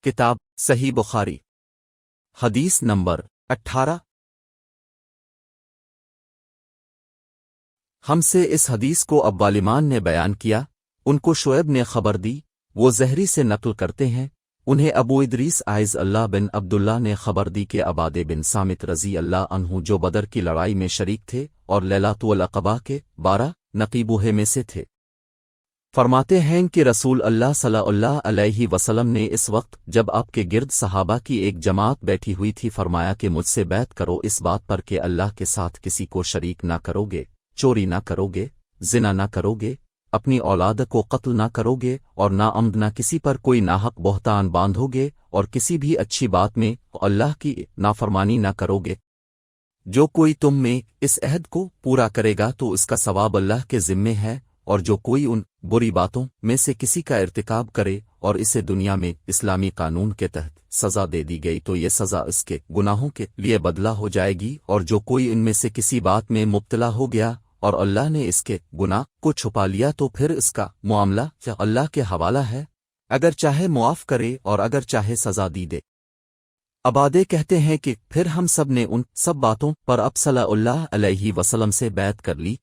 کتاب صحیح بخاری حدیث نمبر 18۔ ہم سے اس حدیث کو ابوالایمان نے بیان کیا، ان کو شعیب نے خبر دی، وہ زہری سے نقل کرتے ہیں، انہیں ابو ادریس عائز اللہ بن عبداللہ نے خبر دی کہ عبادہ بن صامت رضی اللہ عنہ جو بدر کی لڑائی میں شریک تھے اور لیلۃ العقبہ کے 12 نقیبوہے میں سے تھے، فرماتے ہیں کہ رسول اللہ صلی اللہ علیہ وسلم نے اس وقت جب آپ کے گرد صحابہ کی ایک جماعت بیٹھی ہوئی تھی فرمایا کہ مجھ سے بیعت کرو اس بات پر کہ اللہ کے ساتھ کسی کو شریک نہ کرو گے، چوری نہ کرو گے، زنا نہ کرو گے، اپنی اولاد کو قتل نہ کرو گے، اور نہ عمد نہ کسی پر کوئی ناحق بہتان باندھو گے، اور کسی بھی اچھی بات میں اللہ کی نافرمانی نہ کرو گے۔ جو کوئی تم میں اس عہد کو پورا کرے گا تو اس کا ثواب اللہ کے ذمے ہے، اور جو کوئی ان بری باتوں میں سے کسی کا ارتکاب کرے اور اسے دنیا میں اسلامی قانون کے تحت سزا دے دی گئی تو یہ سزا اس کے گناہوں کے لیے بدلہ ہو جائے گی، اور جو کوئی ان میں سے کسی بات میں مبتلا ہو گیا اور اللہ نے اس کے گناہ کو چھپا لیا تو پھر اس کا معاملہ اللہ کے حوالہ ہے، اگر چاہے معاف کرے اور اگر چاہے سزا دی دے۔ عبادہ کہتے ہیں کہ پھر ہم سب نے ان سب باتوں پر اب صلی اللہ علیہ وسلم سے بیعت کر لی